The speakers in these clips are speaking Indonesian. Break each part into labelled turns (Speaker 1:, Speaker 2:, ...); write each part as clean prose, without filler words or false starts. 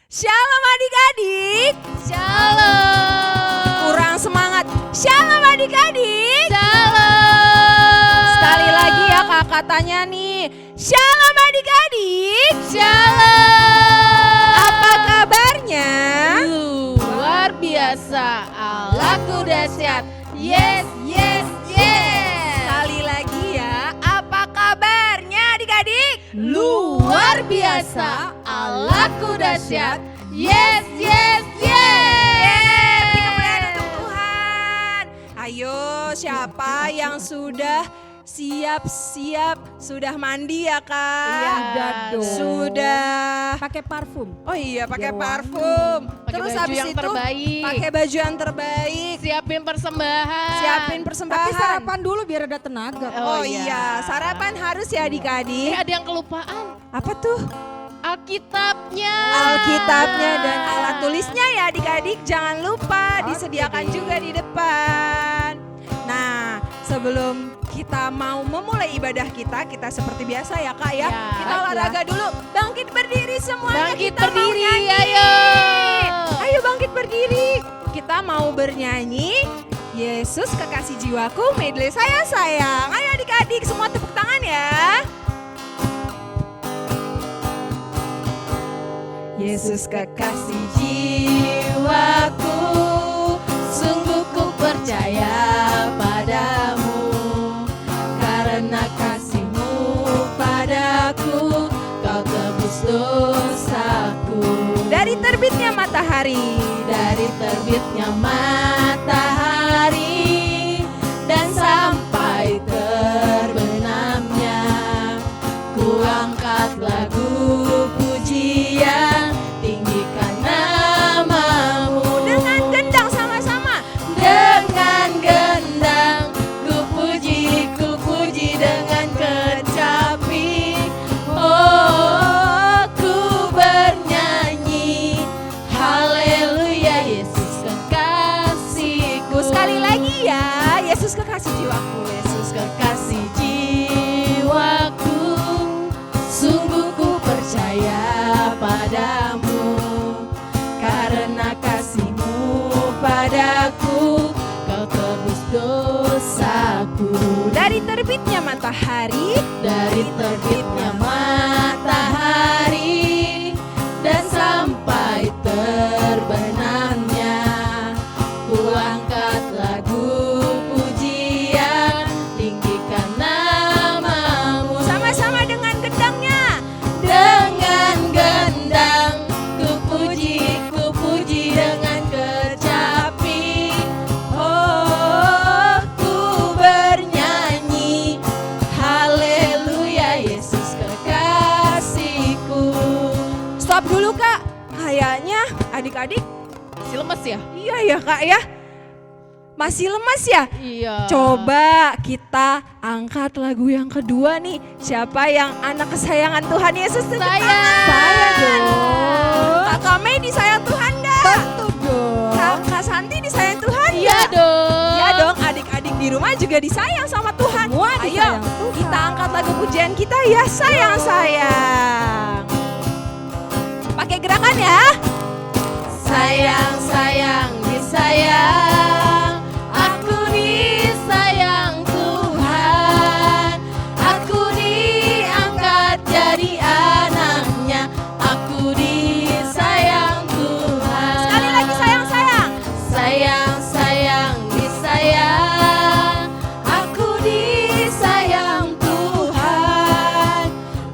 Speaker 1: Shalom adik-adik.
Speaker 2: Shalom.
Speaker 1: Kurang semangat. Shalom adik-adik.
Speaker 2: Shalom.
Speaker 1: Sekali lagi ya kakak tanya nih. Shalom adik-adik.
Speaker 2: Shalom.
Speaker 1: Apa kabarnya?
Speaker 2: Luar biasa. Allahku dahsyat. Yes, yes, yes.
Speaker 1: Sekali lagi ya. Apa kabarnya adik-adik?
Speaker 2: Luar biasa. Allahku dahsyat. Yes, yes, yes.
Speaker 1: Beri kemuliaan untuk Tuhan. Ayo, siapa yang sudah siap-siap, sudah mandi ya kak?
Speaker 2: Iya dong.
Speaker 1: Sudah.
Speaker 3: Pakai parfum.
Speaker 1: Oh iya, pakai
Speaker 3: Biar wangi.
Speaker 1: parfum.
Speaker 2: Pakai
Speaker 1: Terus
Speaker 2: baju
Speaker 1: habis
Speaker 2: yang
Speaker 1: itu
Speaker 2: terbaik.
Speaker 1: pakai baju yang terbaik.
Speaker 2: Siapin persembahan.
Speaker 1: Siapin persembahan.
Speaker 3: Tapi sarapan dulu biar ada tenaga.
Speaker 1: Oh
Speaker 2: Oh
Speaker 1: iya,
Speaker 2: iya.
Speaker 1: sarapan harus ya adik-adik.
Speaker 2: Ada yang kelupaan.
Speaker 1: Apa tuh?
Speaker 2: Alkitabnya.
Speaker 1: Alkitabnya dan alat tulisnya ya adik-adik. Jangan lupa
Speaker 3: Oke
Speaker 1: disediakan
Speaker 3: deh.
Speaker 1: juga di depan. Nah, sebelum kita mau memulai ibadah kita seperti biasa ya kak ya.
Speaker 2: Ya.
Speaker 1: Kita olahraga dulu. Bangkit berdiri semuanya.
Speaker 2: Bangkit
Speaker 1: Kita mau
Speaker 2: berdiri,
Speaker 1: nyanyi.
Speaker 2: ayo.
Speaker 1: Ayo bangkit berdiri. Kita mau bernyanyi. Yesus kekasih jiwaku, medley saya sayang. Ayo adik-adik semua tepuk tangan ya. Yesus kekasih
Speaker 2: Jiwaku, sungguh ku percaya padamu, karena kasih-Mu padaku, Kau tebus dosaku.
Speaker 1: dari terbitnya matahari.
Speaker 2: Dari terbitnya matahari dan sampai terbenamnya, ku angkat lagu pujian, tinggikan namamu.
Speaker 1: Dengan gendang sama-sama.
Speaker 2: Dengan gendang ku puji dengan kecapi. Oh, ku bernyanyi haleluya, Yesus kekasihku.
Speaker 1: Sekali lagi ya, Yesus kekasih jiwaku.
Speaker 2: Yesus kekasih jiwaku, sungguh ku percaya padamu, karena kasih-Mu padaku, Kau tebus dosaku.
Speaker 1: Dari terbitnya matahari.
Speaker 2: Dari terbitnya matahari dan sampai terbenamnya, ku angkat lagu pujian, tinggikan namamu.
Speaker 1: Sama-sama dengan gendangnya.
Speaker 2: Dengan gendang ku puji dengan kecapi. Oh, ku bernyanyi haleluya, Yesus kekasihku.
Speaker 1: Stop dulu kak. Kayaknya adik-adik,
Speaker 2: Masih lemes ya?
Speaker 1: iya ya kak ya. Masih lemas ya?
Speaker 2: Iya.
Speaker 1: Coba kita angkat lagu yang kedua nih. Siapa yang anak kesayangan Tuhan Yesus? Tunjuk
Speaker 2: Saya.
Speaker 1: tangan.
Speaker 3: Saya dong.
Speaker 1: Kakak Mei disayang Tuhan gak?
Speaker 3: Tentu dong.
Speaker 1: Kakak Santi disayang Tuhan
Speaker 2: Iya
Speaker 1: gak?
Speaker 2: dong.
Speaker 1: Ya dong, adik-adik di rumah juga disayang sama Tuhan.
Speaker 3: Semua
Speaker 1: Ayo,
Speaker 3: disayang Tuhan.
Speaker 1: kita angkat lagu pujian kita ya sayang-sayang. Pakai gerakan ya.
Speaker 2: Sayang, sayang, disayang. Aku disayang Tuhan. Aku diangkat jadi anaknya. Aku disayang Tuhan.
Speaker 1: Sekali lagi sayang-sayang.
Speaker 2: Sayang, sayang, disayang. Aku disayang Tuhan.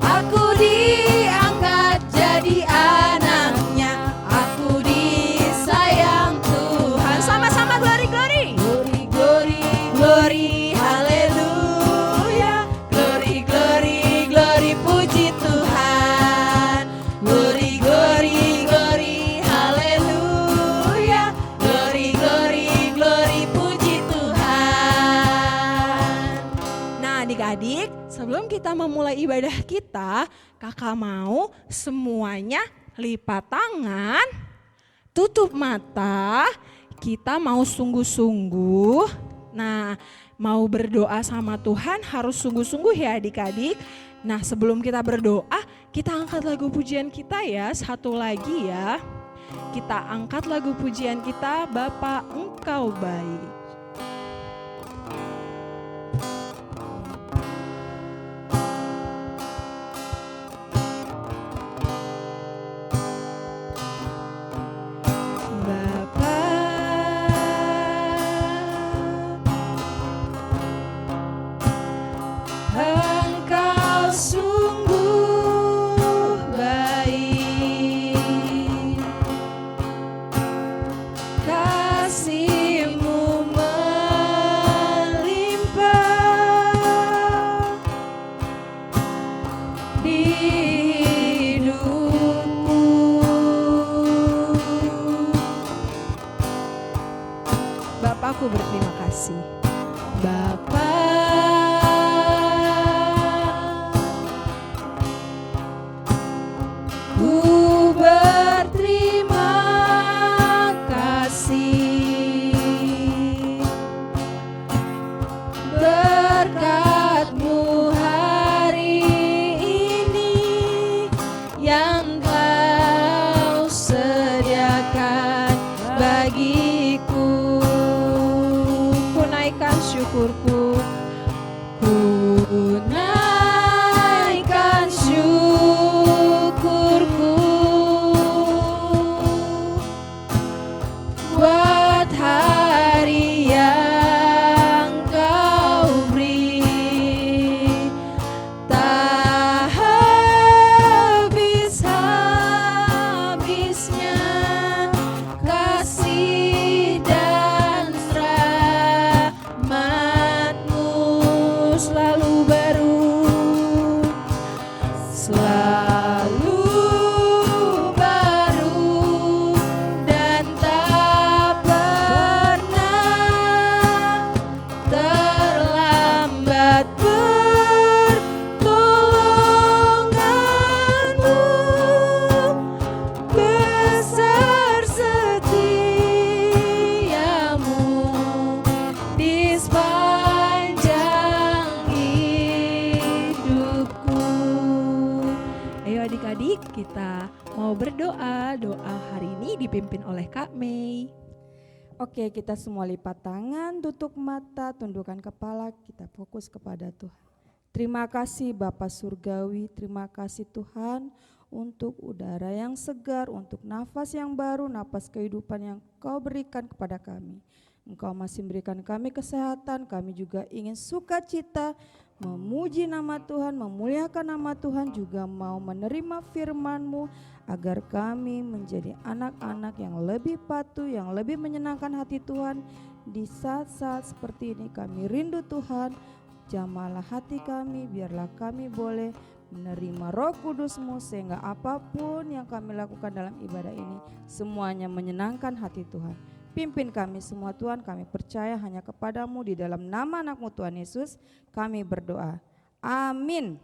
Speaker 2: Aku diangkat jadi anaknya. Aku disayang Tuhan.
Speaker 1: Sama-sama glory-glory.
Speaker 2: Glory, glory, glory, haleluya. Glory, glory, glory, puji Tuhan. Glory, glory, glory, haleluya. Glory, glory, glory, puji Tuhan.
Speaker 1: Nah adik-adik, sebelum kita memulai ibadah kita, kakak mau semuanya lipat tangan, tutup mata, kita mau sungguh-sungguh. Nah, mau berdoa sama Tuhan harus sungguh-sungguh ya adik-adik. Nah, sebelum kita berdoa, kita angkat lagu pujian kita ya, satu lagi ya. Kita angkat lagu pujian kita, Bapa Engkau Baik.
Speaker 2: Engkau sungguh baik, kasih-Mu melimpah di hidupku.
Speaker 1: Bapakku berterima kasih.
Speaker 2: Bapa, ku berterima kasih, berkat-Mu hari ini yang Kau sediakan bagiku. Ku naikkan syukurku, ku naikkan syukurku buat hari yang Kau beri, tak habis-habisnya kasih dan rahmat-Mu selalu baru, selalu baru, dan tak pernah terlambat pertolongan-Mu. Besar setia-Mu di sepanjang hidupku.
Speaker 1: Ayo adik-adik, kita mau berdoa. Doa hari ini dipimpin oleh Kak Mei.
Speaker 3: Oke, kita semua lipat tangan, tutup mata, tundukkan kepala, kita fokus kepada Tuhan. Terima kasih Bapa Surgawi, terima kasih Tuhan untuk udara yang segar, untuk nafas yang baru, nafas kehidupan yang Kau berikan kepada kami. Engkau masih memberikan kami kesehatan, kami juga ingin sukacita, memuji nama Tuhan, memuliakan nama Tuhan, juga mau menerima firman-Mu agar kami menjadi anak-anak yang lebih patuh, yang lebih menyenangkan hati Tuhan. Di saat-saat seperti ini kami rindu Tuhan, jamahlah hati kami, biarlah kami boleh menerima Roh Kudus-Mu sehingga apapun yang kami lakukan dalam ibadah ini semuanya menyenangkan hati Tuhan. Pimpin kami semua Tuhan, kami percaya hanya kepada-Mu, di dalam nama anak-Mu Tuhan Yesus kami berdoa. Amin.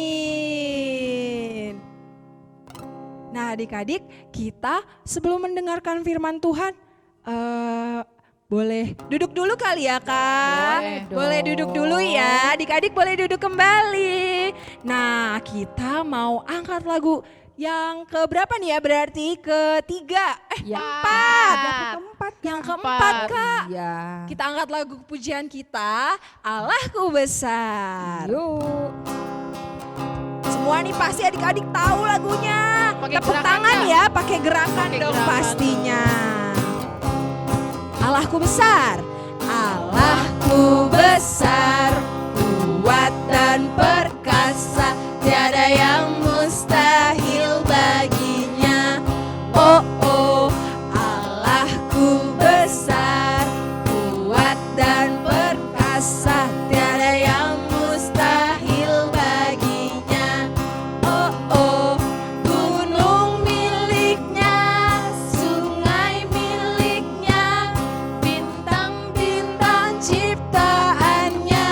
Speaker 1: Amin. Nah adik-adik, kita sebelum mendengarkan firman Tuhan, boleh duduk dulu kali ya Kak? Boleh duduk dulu ya, adik-adik boleh duduk kembali. Nah kita mau angkat lagu yang keberapa nih ya, berarti ketiga, keempat. Yang keempat Kak.
Speaker 3: Ya.
Speaker 1: Kita angkat lagu pujian kita, Allahku Besar.
Speaker 3: Yuk.
Speaker 1: Semua nih pasti adik-adik tahu lagunya.
Speaker 2: Pakai
Speaker 1: Tepuk
Speaker 2: gerakan
Speaker 1: tangan
Speaker 2: nggak?
Speaker 1: ya, pakai gerakan
Speaker 2: Pakai
Speaker 1: dong
Speaker 2: gerakan.
Speaker 1: pastinya. Allahku besar,
Speaker 2: Allahku besar, kuat dan perkasa, tiada yang mustahil baginya. Oh oh, Allahku besar, kuat dan perkasa, tiada yang mustahil baginya. Oh oh, gunung miliknya, sungai miliknya, bintang-bintang ciptaannya.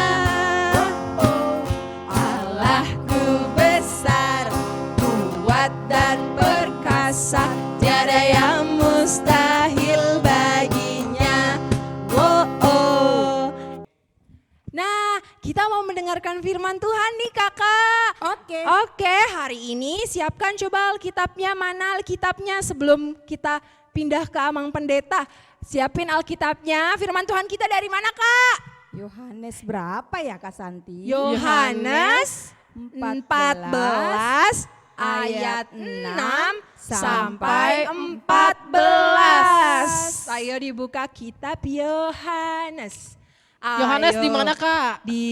Speaker 2: Oh, Allahku besar, kuat dan perkasa, tiada yang mustahil baginya. Oh oh.
Speaker 1: nah kita kita mau mendengarkan firman Tuhan nih kakak.
Speaker 3: Oke.
Speaker 1: Oke, hari ini siapkan coba Alkitabnya, mana Alkitabnya sebelum kita pindah ke Amang Pendeta. Siapin Alkitabnya, firman Tuhan kita dari mana kak?
Speaker 3: Yohanes berapa ya Kak Santi?
Speaker 1: Yohanes 14 ayat 6 sampai 14. Ayo dibuka kitab Yohanes.
Speaker 2: Yohanes
Speaker 1: Ayo.
Speaker 2: di mana kak?
Speaker 1: Di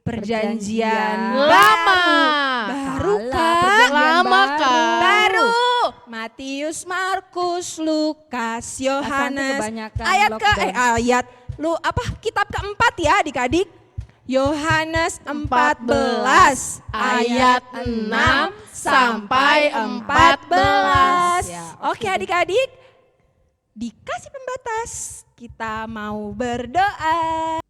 Speaker 1: perjanjian
Speaker 2: Lama.
Speaker 1: Baru
Speaker 3: Salah,
Speaker 1: kak.
Speaker 3: perjanjian
Speaker 2: Lama, Kak.
Speaker 1: Baru. Matius, Markus, Lukas, Yohanes.
Speaker 3: kebanyakan
Speaker 1: Ayat
Speaker 3: lockdown.
Speaker 1: kitab keempat ya adik-adik. Yohanes 14 ayat 6 sampai 14.
Speaker 3: Ya,
Speaker 1: Oke adik-adik, dikasih pembatas, kita mau berdoa.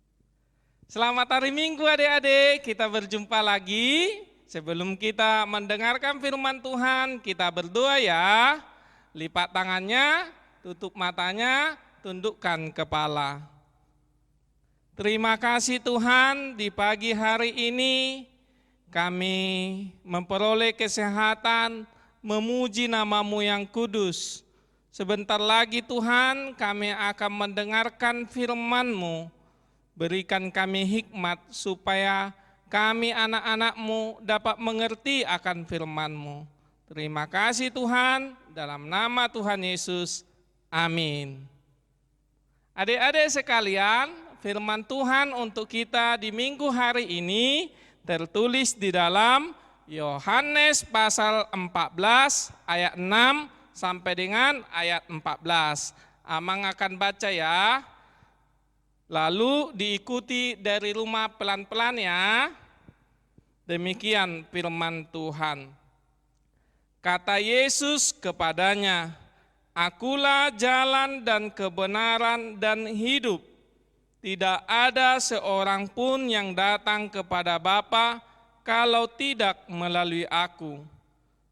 Speaker 4: Selamat hari Minggu adik-adik, kita berjumpa lagi. Sebelum kita mendengarkan firman Tuhan, kita berdoa ya. Lipat tangannya, tutup matanya, tundukkan kepala. Terima kasih Tuhan, di pagi hari ini kami memperoleh kesehatan, memuji nama-Mu yang kudus. Sebentar lagi Tuhan kami akan mendengarkan firman-Mu. Berikan kami hikmat supaya kami anak-anak-Mu dapat mengerti akan firman-Mu. Terima kasih Tuhan, dalam nama Tuhan Yesus, amin. Adik-adik sekalian, firman Tuhan untuk kita di minggu hari ini tertulis di dalam Yohanes pasal 14 ayat 6 sampai dengan ayat 14. Amang akan baca ya. Lalu diikuti dari rumah pelan-pelan ya. Demikian firman Tuhan. Kata Yesus kepadanya, "Akulah jalan dan kebenaran dan hidup. Tidak ada seorang pun yang datang kepada Bapa kalau tidak melalui aku.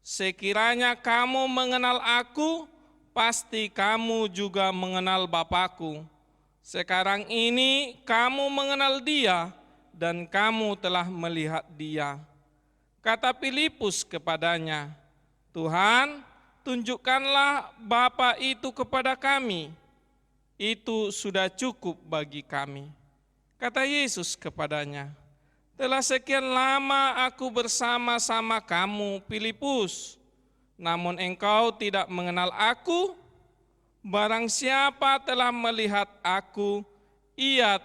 Speaker 4: Sekiranya kamu mengenal aku, pasti kamu juga mengenal Bapa-Ku. Sekarang ini kamu mengenal Dia dan kamu telah melihat Dia." Kata Filipus kepadanya, "Tuhan, tunjukkanlah Bapa itu kepada kami. Itu sudah cukup bagi kami." Kata Yesus kepadanya, "Telah sekian lama aku bersama-sama kamu, Filipus, namun engkau tidak mengenal aku. Barang siapa telah melihat aku, ia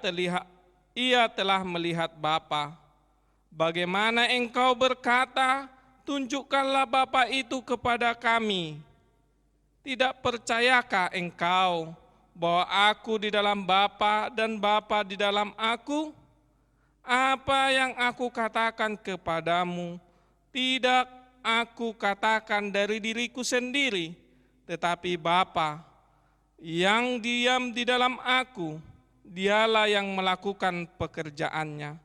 Speaker 4: telah melihat Bapa. Bagaimana engkau berkata, 'Tunjukkanlah Bapa itu kepada kami'? Tidak percayakah engkau bahwa aku di dalam Bapa dan Bapa di dalam aku? Apa yang aku katakan kepadamu, tidak aku katakan dari diriku sendiri, tetapi Bapa yang diam di dalam aku, Dialah yang melakukan pekerjaannya.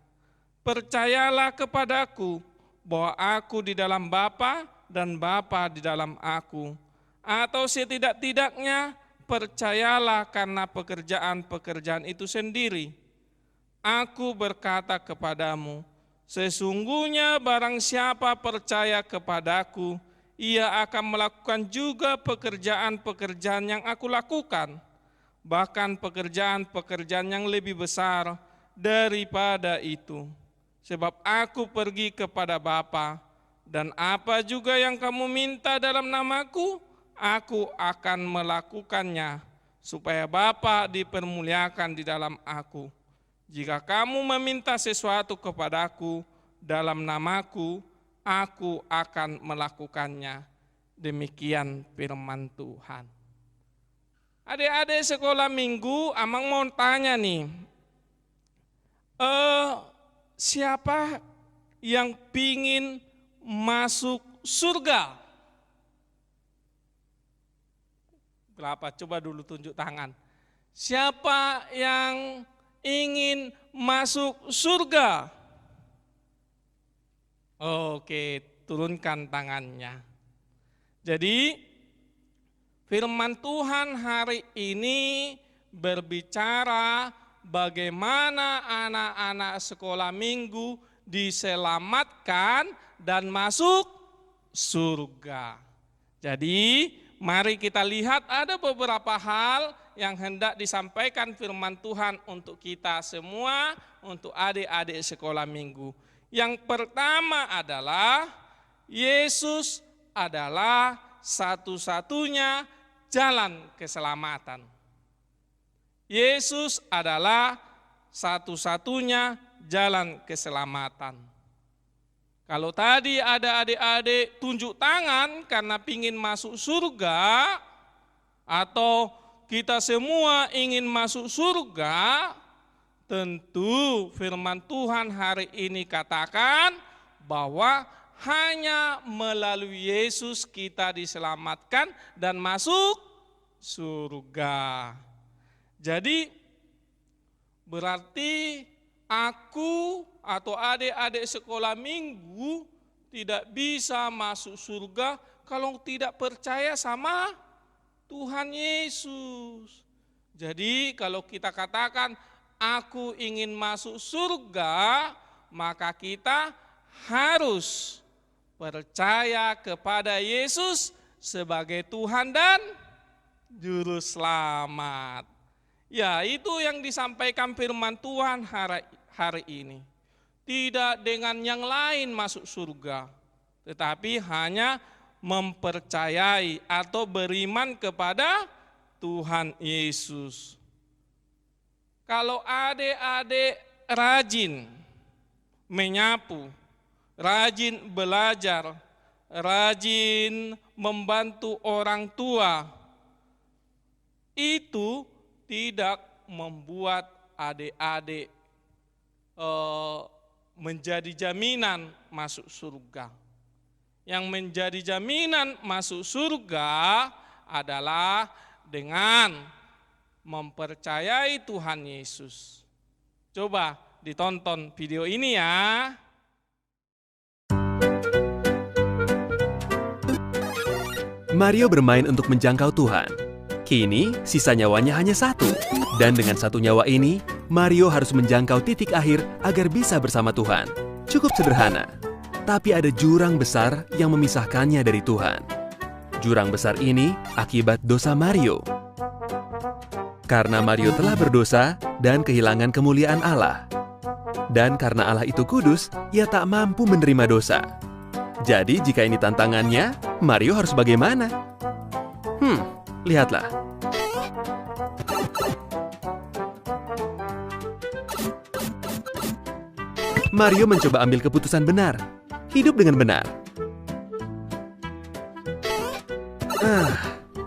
Speaker 4: Percayalah kepadaku bahwa aku di dalam Bapa dan Bapa di dalam aku. Atau setidak-tidaknya percayalah karena pekerjaan-pekerjaan itu sendiri. Aku berkata kepadamu, sesungguhnya barang siapa percaya kepadaku, ia akan melakukan juga pekerjaan-pekerjaan yang aku lakukan, bahkan pekerjaan-pekerjaan yang lebih besar daripada itu. Sebab aku pergi kepada Bapa, dan apa juga yang kamu minta dalam namaku, aku akan melakukannya, supaya Bapa dipermuliakan di dalam aku. Jika kamu meminta sesuatu kepadaku dalam namaku, aku akan melakukannya." Demikian firman Tuhan. Adik-adik sekolah minggu, Amang mau tanya nih, siapa yang pingin masuk surga? Berapa? Coba dulu tunjuk tangan. Siapa yang ingin masuk surga? Oke, turunkan tangannya. Jadi firman Tuhan hari ini berbicara bagaimana anak-anak sekolah minggu diselamatkan dan masuk surga. Jadi mari kita lihat ada beberapa hal yang hendak disampaikan firman Tuhan untuk kita semua, untuk adik-adik sekolah minggu. Yang pertama adalah Yesus adalah satu-satunya jalan keselamatan. Yesus adalah satu-satunya jalan keselamatan. Kalau tadi ada adik-adik tunjuk tangan karena ingin masuk surga, atau kita semua ingin masuk surga, tentu firman Tuhan hari ini katakan bahwa hanya melalui Yesus kita diselamatkan dan masuk surga. Jadi berarti aku atau adik-adik sekolah minggu tidak bisa masuk surga kalau tidak percaya sama Tuhan Yesus. Jadi kalau kita katakan aku ingin masuk surga, maka kita harus percaya kepada Yesus sebagai Tuhan dan Juru Selamat. Ya, itu yang disampaikan firman Tuhan hari ini. Tidak dengan yang lain masuk surga, tetapi hanya mempercayai atau beriman kepada Tuhan Yesus. Kalau adik-adik rajin menyapu, rajin belajar, rajin membantu orang tua, itu tidak membuat adik-adik menjadi jaminan masuk surga. Yang menjadi jaminan masuk surga adalah dengan mempercayai Tuhan Yesus. Coba ditonton video ini ya.
Speaker 5: Mario bermain untuk menjangkau Tuhan. Kini sisa nyawanya hanya satu. Dan dengan satu nyawa ini, Mario harus menjangkau titik akhir agar bisa bersama Tuhan. Cukup sederhana, tapi ada jurang besar yang memisahkannya dari Tuhan. Jurang besar ini akibat dosa Mario. Karena Mario telah berdosa dan kehilangan kemuliaan Allah. Dan karena Allah itu kudus, ia tak mampu menerima dosa. Jadi jika ini tantangannya, Mario harus bagaimana? Lihatlah. Mario mencoba ambil keputusan benar, hidup dengan benar.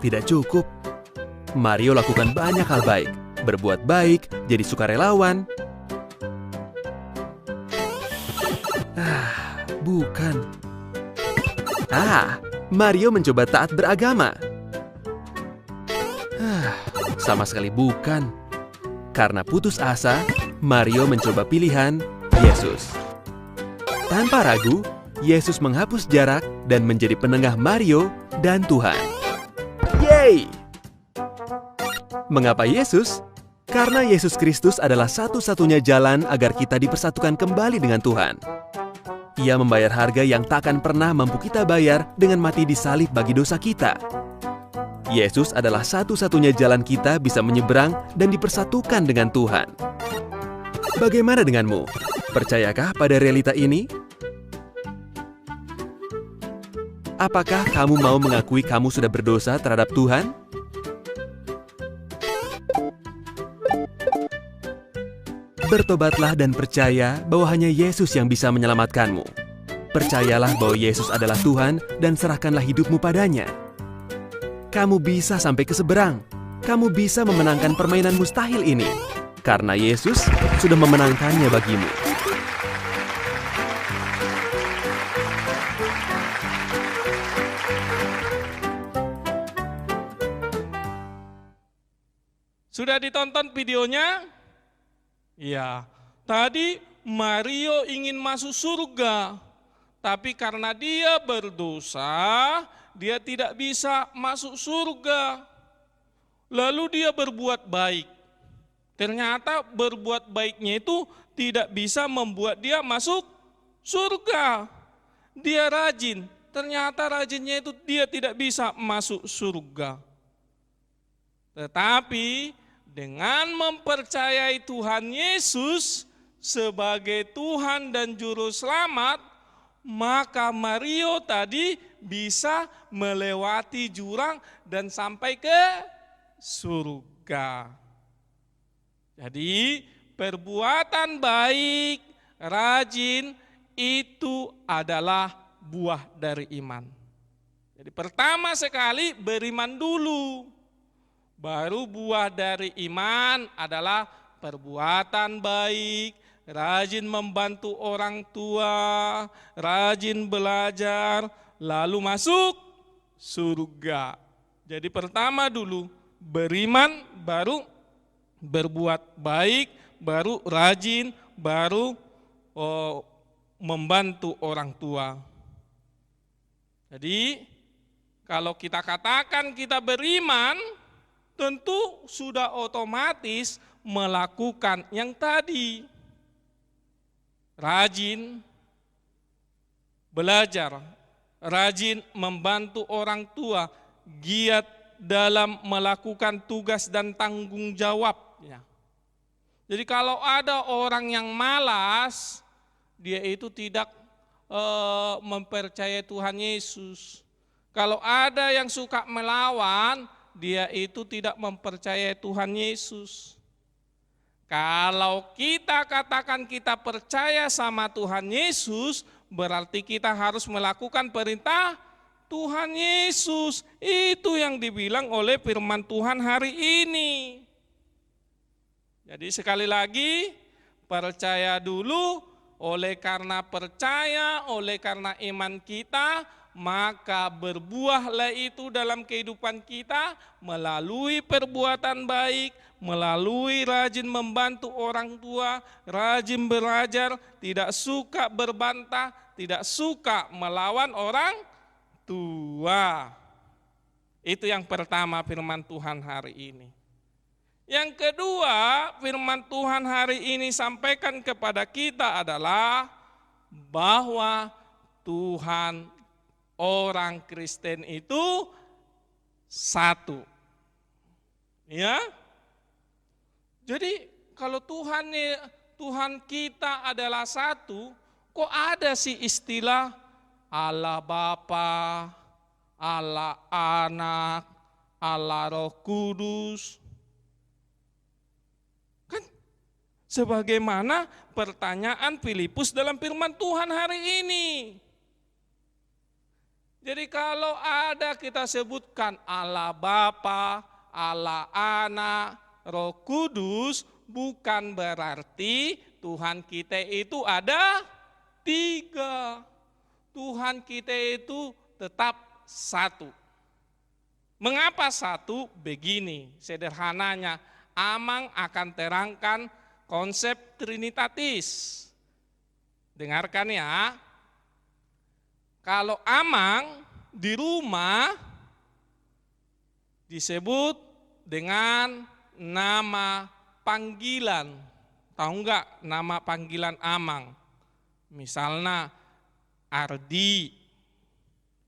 Speaker 5: Tidak cukup. Mario lakukan banyak hal baik, berbuat baik, jadi sukarelawan. Bukan. Mario mencoba taat beragama. Sama sekali bukan. Karena putus asa, Mario mencoba pilihan Yesus. Tanpa ragu, Yesus menghapus jarak dan menjadi penengah Mario dan Tuhan. Yeay! Mengapa Yesus? Karena Yesus Kristus adalah satu-satunya jalan agar kita dipersatukan kembali dengan Tuhan. Ia membayar harga yang takkan pernah mampu kita bayar dengan mati di salib bagi dosa kita. Yesus adalah satu-satunya jalan kita bisa menyeberang dan dipersatukan dengan Tuhan. Bagaimana denganmu? Percayakah pada realita ini? Apakah kamu mau mengakui kamu sudah berdosa terhadap Tuhan? Bertobatlah dan percaya bahwa hanya Yesus yang bisa menyelamatkanmu. Percayalah bahwa Yesus adalah Tuhan dan serahkanlah hidupmu padanya. Kamu bisa sampai ke seberang. Kamu bisa memenangkan permainan mustahil ini. Karena Yesus sudah memenangkannya bagimu.
Speaker 4: Sudah ditonton videonya? Ya, tadi Mario ingin masuk surga, tapi karena dia berdosa, dia tidak bisa masuk surga. Lalu dia berbuat baik. Ternyata berbuat baiknya itu tidak bisa membuat dia masuk surga. Dia rajin, ternyata rajinnya itu dia tidak bisa masuk surga. Tetapi dengan mempercayai Tuhan Yesus sebagai Tuhan dan Juru Selamat, maka Mario tadi bisa melewati jurang dan sampai ke surga. Jadi perbuatan baik, rajin itu adalah buah dari iman. Jadi pertama sekali beriman dulu. Baru buah dari iman adalah perbuatan baik, rajin membantu orang tua, rajin belajar, lalu masuk surga. Jadi pertama dulu beriman, baru berbuat baik, baru rajin, baru membantu orang tua. Jadi kalau kita katakan kita beriman, tentu sudah otomatis melakukan yang tadi. Rajin belajar, rajin membantu orang tua, giat dalam melakukan tugas dan tanggung jawabnya. Jadi kalau ada orang yang malas, dia itu tidak mempercayai Tuhan Yesus. Kalau ada yang suka melawan, dia itu tidak mempercayai Tuhan Yesus. Kalau kita katakan kita percaya sama Tuhan Yesus, berarti kita harus melakukan perintah Tuhan Yesus. Itu yang dibilang oleh firman Tuhan hari ini. Jadi sekali lagi, percaya dulu, oleh karena percaya, oleh karena iman kita, maka berbuahlah itu dalam kehidupan kita melalui perbuatan baik, melalui rajin membantu orang tua, rajin belajar, tidak suka berbantah, tidak suka melawan orang tua. Itu yang pertama firman Tuhan hari ini. Yang kedua, firman Tuhan hari ini sampaikan kepada kita adalah bahwa Tuhan orang Kristen itu satu. Ya. Jadi kalau Tuhan kita adalah satu, kok ada sih istilah Allah Bapa, Allah Anak, Allah Roh Kudus? Kan sebagaimana pertanyaan Filipus dalam firman Tuhan hari ini. Jadi kalau ada kita sebutkan Allah Bapa, Allah Anak, Roh Kudus, bukan berarti Tuhan kita itu ada tiga. Tuhan kita itu tetap satu. Mengapa satu? Begini, sederhananya, Amang akan terangkan konsep trinitatis. Dengarkan ya. Kalau Amang di rumah disebut dengan nama panggilan. Tahu enggak nama panggilan Amang? Misalnya Ardi.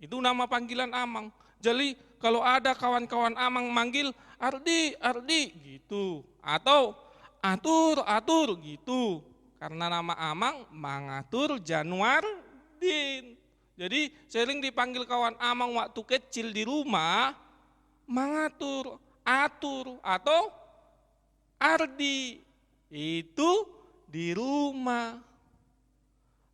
Speaker 4: Itu nama panggilan Amang. Jadi kalau ada kawan-kawan Amang manggil Ardi, Ardi gitu. Atau atur gitu. Karena nama Amang Mangatur Januardin. Jadi sering dipanggil kawan Amang waktu kecil di rumah Mangatur, atur atau Ardi. Itu di rumah.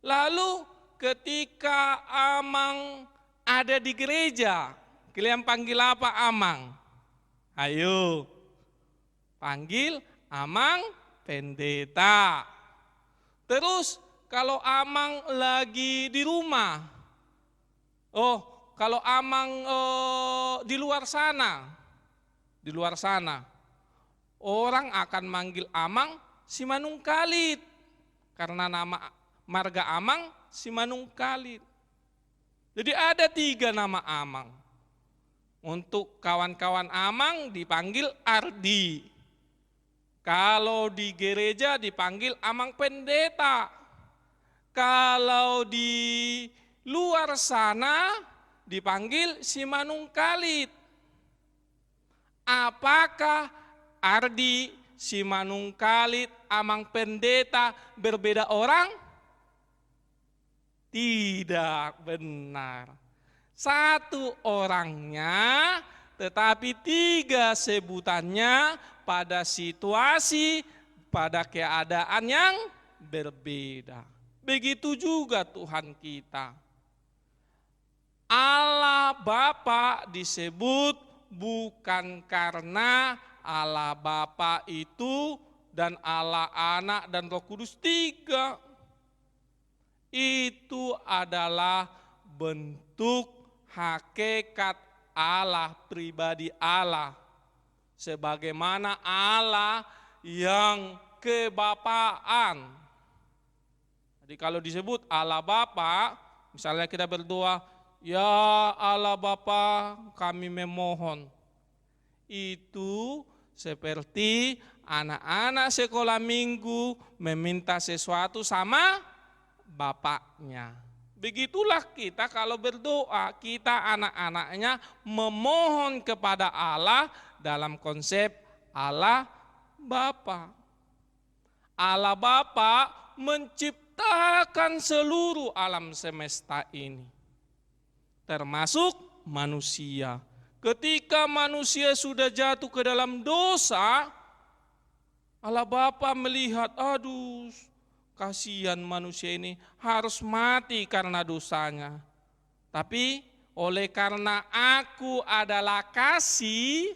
Speaker 4: Lalu ketika Amang ada di gereja, kalian panggil apa Amang? Ayo, panggil Amang Pendeta. Terus kalau Amang lagi di rumah, kalau Amang di luar sana, orang akan manggil Amang Simanungkalit. Karena nama marga Amang Simanungkalit. Jadi ada 3 nama Amang. Untuk kawan-kawan Amang dipanggil Ardi. Kalau di gereja dipanggil amang pendeta. Kalau di luar sana dipanggil si manungkalit. Apakah arti si manungkalit, amang pendeta berbeda orang? Tidak benar. Satu orangnya, tetapi tiga sebutannya pada situasi, pada keadaan yang berbeda. Begitu juga Tuhan kita. Allah Bapa disebut bukan karena Allah Bapa itu dan Allah Anak dan Roh Kudus tiga. Itu adalah bentuk hakikat Allah, pribadi Allah. Sebagaimana Allah yang kebapaan. Jadi kalau disebut Allah Bapa, misalnya kita berdoa, ya Allah Bapa kami memohon. Itu seperti anak-anak sekolah minggu meminta sesuatu sama bapaknya. Begitulah kita kalau berdoa, kita anak-anaknya memohon kepada Allah dalam konsep Allah Bapa. Allah Bapa menciptakan seluruh alam semesta ini, termasuk manusia. Ketika manusia sudah jatuh ke dalam dosa, Allah Bapa melihat, aduh, kasihan manusia ini harus mati karena dosanya. Tapi oleh karena aku adalah kasih,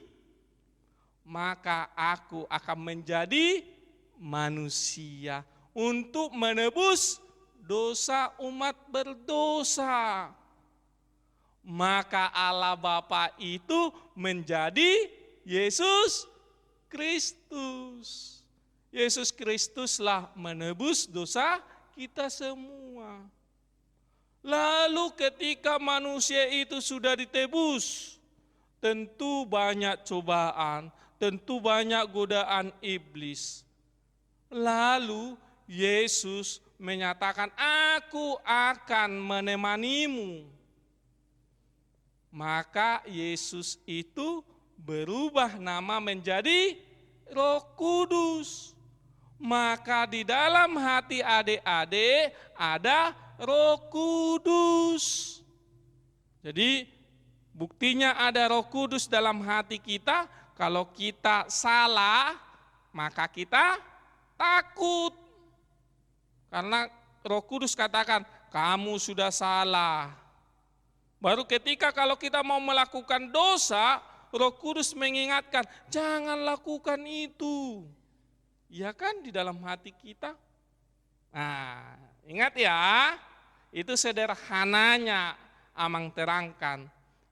Speaker 4: maka aku akan menjadi manusia untuk menebus dosa umat berdosa. Maka Allah Bapa itu menjadi Yesus Kristus. Yesus Kristuslah menebus dosa kita semua. Lalu ketika manusia itu sudah ditebus, tentu banyak cobaan, tentu banyak godaan iblis. Lalu Yesus menyatakan, aku akan menemanimu. Maka Yesus itu berubah nama menjadi Roh Kudus. Maka di dalam hati adik-adik ada Roh Kudus. Jadi buktinya ada Roh Kudus dalam hati kita. Kalau kita salah, maka kita takut. Karena Roh Kudus katakan, kamu sudah salah. Baru ketika kalau kita mau melakukan dosa, Roh Kudus mengingatkan, jangan lakukan itu. Ya kan di dalam hati kita. Nah, ingat ya, itu sederhananya Amang terangkan.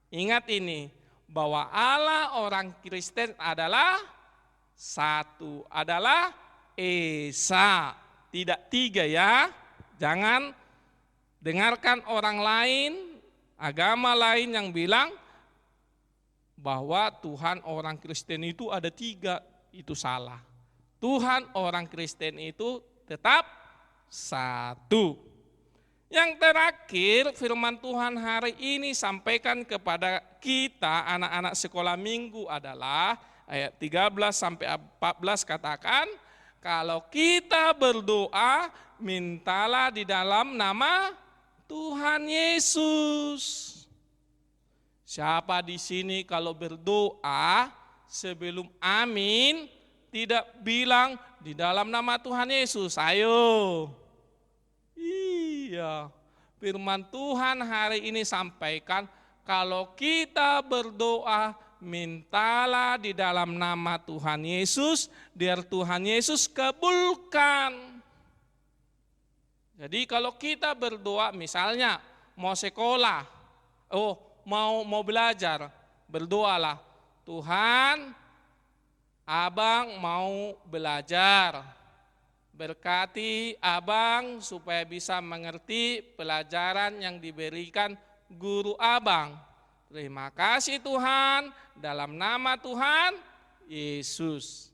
Speaker 4: Ingat ini, bahwa Allah orang Kristen adalah satu, adalah Esa, tidak tiga ya. Jangan dengarkan orang lain, agama lain yang bilang bahwa Tuhan orang Kristen itu ada tiga, itu salah. Tuhan orang Kristen itu tetap satu. Yang terakhir, firman Tuhan hari ini sampaikan kepada kita anak-anak sekolah minggu adalah ayat 13 sampai 14 katakan, kalau kita berdoa, mintalah di dalam nama Tuhan Yesus. Siapa di sini kalau berdoa sebelum amin tidak bilang di dalam nama Tuhan Yesus? Ayo. Iya. Firman Tuhan hari ini sampaikan kalau kita berdoa mintalah di dalam nama Tuhan Yesus, biar Tuhan Yesus kabulkan. Jadi kalau kita berdoa misalnya mau sekolah, mau belajar, berdoalah, Tuhan, abang mau belajar, berkati abang supaya bisa mengerti pelajaran yang diberikan guru abang. Terima kasih Tuhan, dalam nama Tuhan Yesus.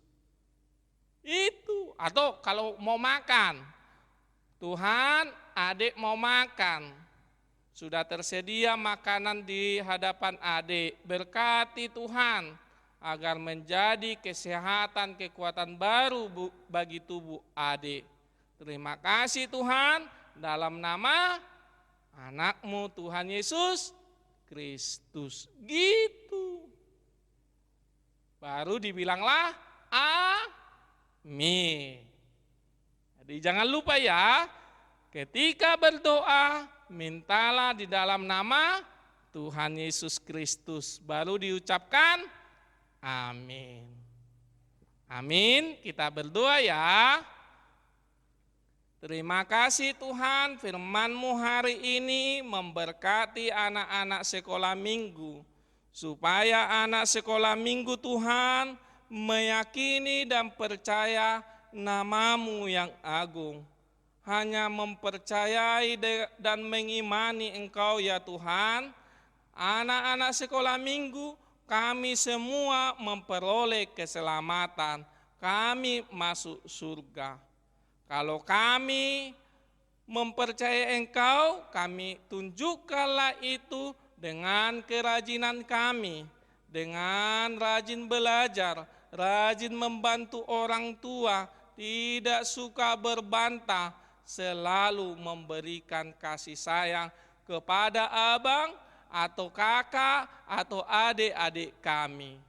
Speaker 4: Itu. Atau kalau mau makan, Tuhan, adik mau makan. Sudah tersedia makanan di hadapan adik. Berkati Tuhan agar menjadi kesehatan, kekuatan baru bagi tubuh adik. Terima kasih Tuhan, dalam nama anakmu Tuhan Yesus Kristus. Gitu. Baru dibilanglah amin. Jadi jangan lupa ya, ketika berdoa, mintalah di dalam nama Tuhan Yesus Kristus. Baru diucapkan amin. Amin, kita berdoa ya. Terima kasih Tuhan, firman-Mu hari ini memberkati anak-anak sekolah minggu. Supaya anak sekolah minggu Tuhan meyakini dan percaya nama-Mu yang agung. Hanya mempercayai dan mengimani Engkau ya Tuhan. Anak-anak sekolah minggu, kami semua memperoleh keselamatan. Kami masuk surga. Kalau kami mempercayai Engkau, kami tunjukkanlah itu dengan kerajinan kami. Dengan rajin belajar, rajin membantu orang tua, tidak suka berbantah, selalu memberikan kasih sayang kepada abang atau kakak atau adik-adik kami.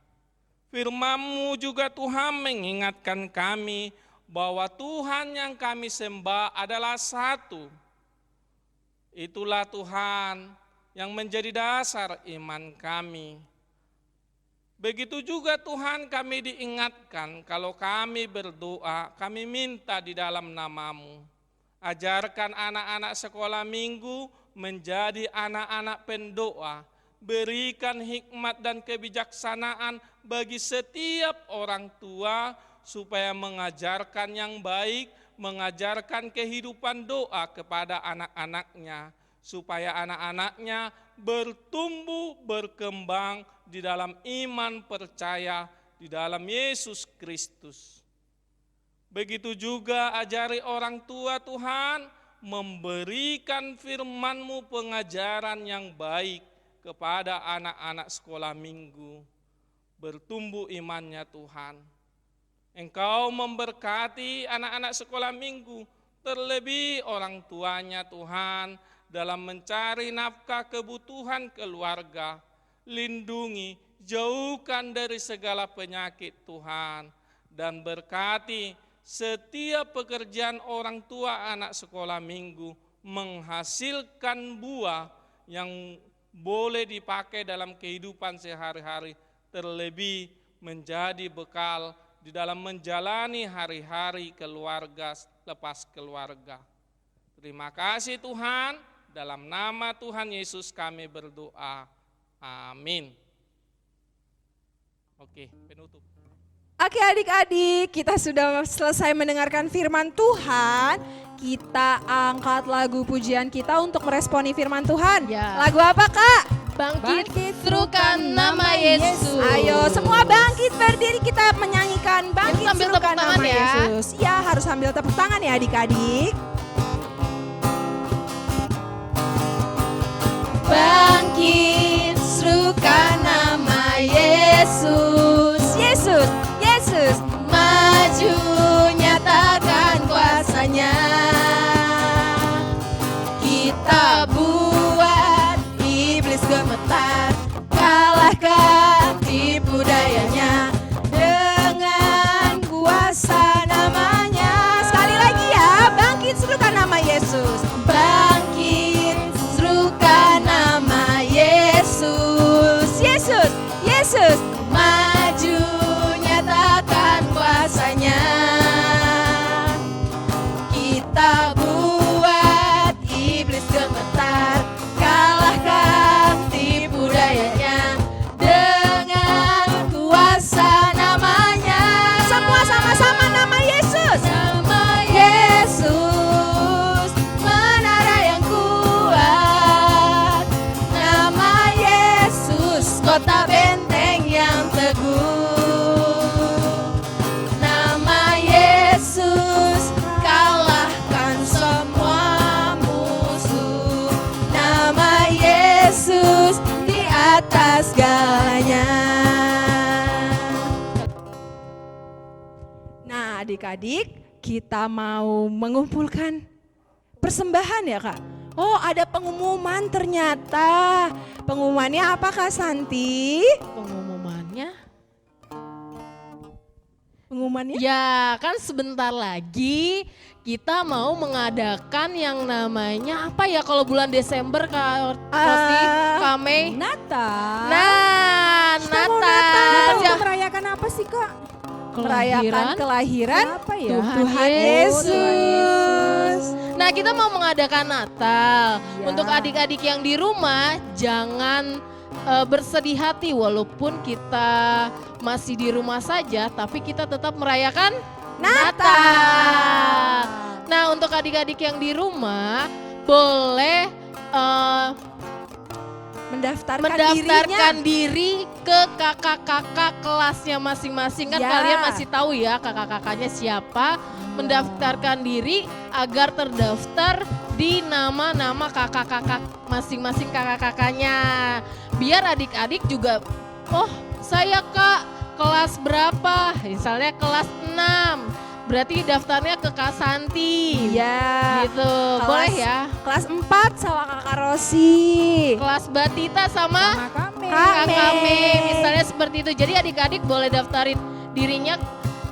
Speaker 4: Firman-Mu juga Tuhan mengingatkan kami bahwa Tuhan yang kami sembah adalah satu. Itulah Tuhan yang menjadi dasar iman kami. Begitu juga Tuhan kami diingatkan kalau kami berdoa, kami minta di dalam nama-Mu. Ajarkan anak-anak sekolah minggu menjadi anak-anak pendoa. Berikan hikmat dan kebijaksanaan bagi setiap orang tua supaya mengajarkan yang baik, mengajarkan kehidupan doa kepada anak-anaknya. Supaya anak-anaknya bertumbuh, berkembang di dalam iman percaya di dalam Yesus Kristus. Begitu juga ajari orang tua Tuhan memberikan firman-Mu pengajaran yang baik kepada anak-anak sekolah minggu. Bertumbuh imannya Tuhan. Engkau memberkati anak-anak sekolah minggu, terlebih orang tuanya Tuhan, dalam mencari nafkah kebutuhan keluarga. Lindungi, jauhkan dari segala penyakit Tuhan, dan berkati setiap pekerjaan orang tua anak sekolah minggu menghasilkan buah yang boleh dipakai dalam kehidupan sehari-hari, terlebih menjadi bekal di dalam menjalani hari-hari keluarga lepas keluarga. Terima kasih Tuhan, dalam nama Tuhan Yesus kami berdoa. Amin. Oke, penutup.
Speaker 1: Oke adik-adik, kita sudah selesai mendengarkan firman Tuhan. Kita angkat lagu pujian kita untuk meresponi firman Tuhan.
Speaker 2: Ya.
Speaker 1: Lagu apa Kak?
Speaker 2: Bangkit, serukan nama Yesus.
Speaker 1: Ayo semua bangkit berdiri, kita menyanyikan Bangkit
Speaker 2: Sambil
Speaker 1: Serukan
Speaker 2: tepuk
Speaker 1: Nama
Speaker 2: tangan ya.
Speaker 1: Yesus. Ya, harus sambil tepuk tangan ya adik-adik. Bangkit serukan nama Yesus. Yesus, Yesus. Maju nyatakan kuasanya. Kita buat iblis gemetar, kalahkan tipu dayanya dengan kuasa namanya. Sekali lagi ya, bangkit serukan nama Yesus. Bangkit serukan nama Yesus. Yesus, Yesus. Maju nyatakan kuasanya. Kita buat iblis gemetar, kalahkan tipu dayanya dengan kuasa namanya. Semua sama-sama nama Yesus. Nama Yesus, menara yang kuat. Nama Yesus, kota benteng yang teguh. Nama Yesus. adik-adik, kita mau mengumpulkan persembahan ya Kak? Oh, ada pengumuman ternyata. Pengumumannya apa Kak Santi? Pengumumannya?
Speaker 2: Ya, kan sebentar lagi kita mau mengadakan yang namanya apa ya kalau bulan Desember Kak Rosti, Kak Mei?
Speaker 3: Natal.
Speaker 2: Nah,
Speaker 1: Kita mau
Speaker 2: Natal.
Speaker 3: Kita merayakan apa sih Kak?
Speaker 1: Merayakan kelahiran
Speaker 3: Apa ya?
Speaker 1: Tuhan Yesus.
Speaker 2: Nah, kita mau mengadakan Natal.
Speaker 3: Ya.
Speaker 2: Untuk adik-adik yang di rumah, jangan bersedih hati walaupun kita masih di rumah saja, tapi kita tetap merayakan Natal. Nah, untuk adik-adik yang di rumah, boleh mendaftarkan diri ke kakak-kakak kelasnya masing-masing. Kan
Speaker 1: Ya.
Speaker 2: kalian masih tahu ya kakak-kakaknya siapa. Mendaftarkan diri agar terdaftar di nama-nama kakak-kakak masing-masing kakak-kakaknya. Biar adik-adik juga, oh saya Kak kelas berapa? Misalnya kelas 6. Berarti daftarnya ke Kak Santi.
Speaker 1: Iya.
Speaker 2: Gitu, boleh ya.
Speaker 1: Kelas 4 sama Kakak Rosi.
Speaker 2: Kelas Batita sama
Speaker 3: Sama kami.
Speaker 2: Kakak Mei, misalnya seperti itu. Jadi adik-adik boleh daftarin dirinya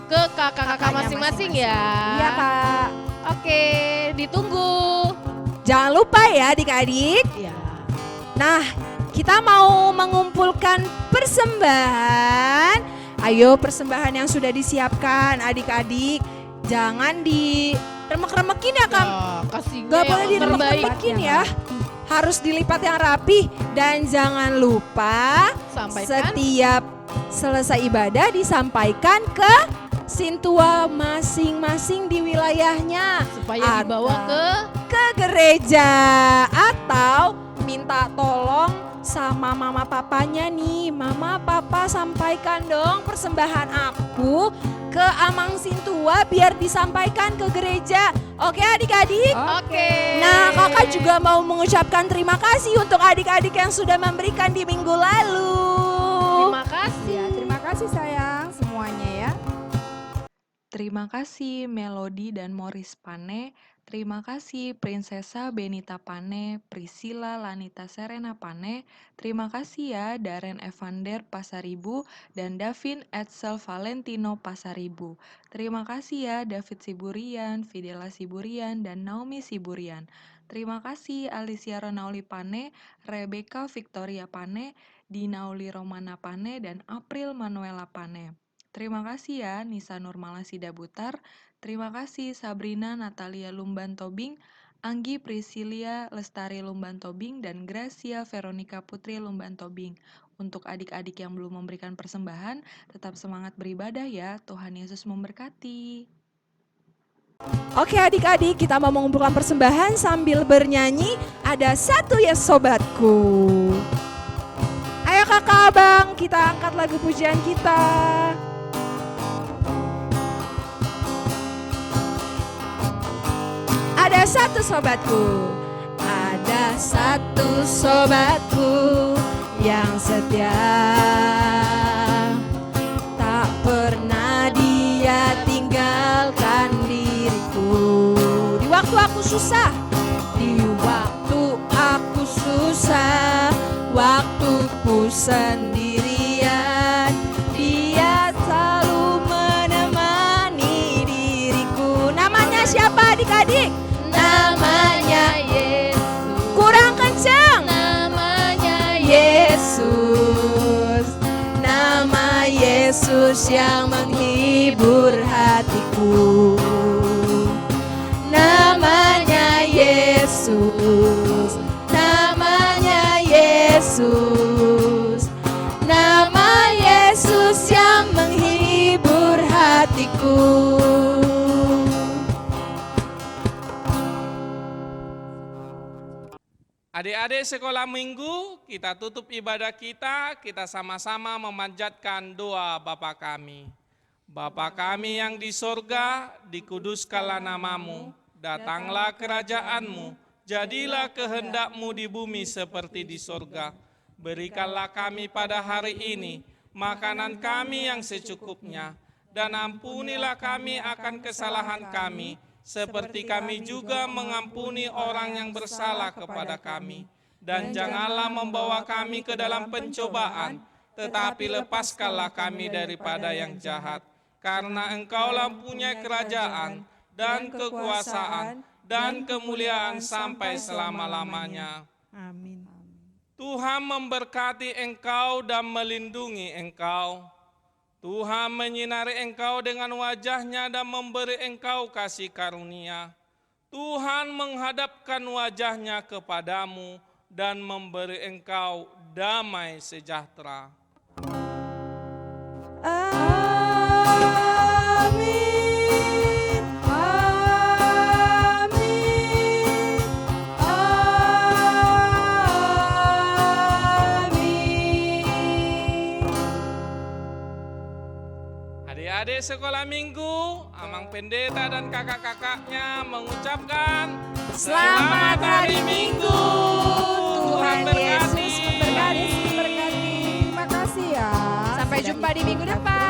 Speaker 2: ke kakak-kakak
Speaker 1: Kakaknya
Speaker 2: masing-masing ya.
Speaker 1: Iya Kak.
Speaker 2: Oke, ditunggu.
Speaker 1: Jangan lupa ya adik-adik.
Speaker 2: Ya.
Speaker 1: Nah, kita mau mengumpulkan persembahan. Ayo persembahan yang sudah disiapkan adik-adik. Jangan diremek-remekin ya Kak.
Speaker 2: Kasihnya
Speaker 1: Gak
Speaker 2: yang
Speaker 1: boleh
Speaker 2: terbaik.
Speaker 1: diremek-remekin ya. Harus dilipat yang rapi. Dan jangan lupa
Speaker 2: Sampaikan.
Speaker 1: setiap selesai ibadah disampaikan ke sintua masing-masing di wilayahnya.
Speaker 2: Supaya dibawa
Speaker 1: ke gereja atau minta tolong sama mama papanya nih. Mama papa sampaikan dong persembahan aku ke Amang Sintua biar disampaikan ke gereja. Oke adik-adik?
Speaker 2: Oke.
Speaker 1: Nah kakak juga mau mengucapkan terima kasih untuk adik-adik yang sudah memberikan di minggu lalu.
Speaker 2: Terima kasih.
Speaker 3: Ya, terima kasih sayang semuanya ya.
Speaker 6: Terima kasih Melody dan Morris Pane. Terima kasih Prinsesa Benita Pane, Priscilla Lanita Serena Pane. Terima kasih ya Darren Evander Pasaribu dan Davin Edsel Valentino Pasaribu. Terima kasih ya David Siburian, Fidela Siburian, dan Naomi Siburian. Terima kasih Alicia Ronauli Pane, Rebecca Victoria Pane, Dinauli Romana Pane, dan April Manuela Pane. Terima kasih ya Nisa Nurmala Sidabutar. Terima kasih Sabrina Natalia Lumban Tobing, Anggi Priscilia Lestari Lumban Tobing, dan Gracia Veronica Putri Lumban Tobing. Untuk adik-adik yang belum memberikan persembahan, tetap semangat beribadah ya. Tuhan Yesus memberkati.
Speaker 1: Oke adik-adik, kita mau mengumpulkan persembahan sambil bernyanyi. Ada satu ya sobatku. Ayo kakak abang, kita angkat lagu pujian kita. Ada satu sobatku, ada satu sobatku yang setia, tak pernah dia tinggalkan diriku. Di waktu aku susah, di waktu aku susah, waktuku sendirian, dia selalu menemani diriku. Namanya siapa adik-adik? Namanya
Speaker 2: Yesus.
Speaker 1: kurang kencang.
Speaker 2: Namanya
Speaker 1: Yesus, nama Yesus yang menghibur hatiku. Namanya Yesus, namanya Yesus, nama Yesus yang menghibur hatiku.
Speaker 4: Adik-adik sekolah minggu, kita tutup ibadah kita sama-sama memanjatkan doa Bapa kami. Bapa kami yang di sorga, dikuduskanlah namamu, datanglah kerajaanmu, jadilah kehendakmu di bumi seperti di sorga. Berikanlah kami pada hari ini makanan kami yang secukupnya, dan ampunilah kami akan kesalahan kami, seperti kami juga mengampuni orang yang bersalah kepada kami. Dan janganlah membawa kami ke dalam pencobaan, tetapi lepaskanlah kami daripada yang jahat. Karena Engkaulah punya kerajaan dan kekuasaan dan kemuliaan sampai selama-lamanya.
Speaker 1: Amin.
Speaker 4: Tuhan memberkati engkau dan melindungi engkau. Tuhan menyinari engkau dengan wajah-Nya dan memberi engkau kasih karunia. Tuhan menghadapkan wajah-Nya kepadamu dan memberi engkau damai sejahtera.
Speaker 3: Amin. Amin. Amin.
Speaker 4: Adik-adik sekolah minggu, Amang Pendeta dan kakak-kakaknya mengucapkan
Speaker 1: Selamat hari Minggu. Tuhan Yesus memberkati.
Speaker 3: Terima kasih ya.
Speaker 1: Sampai jumpa di minggu depan.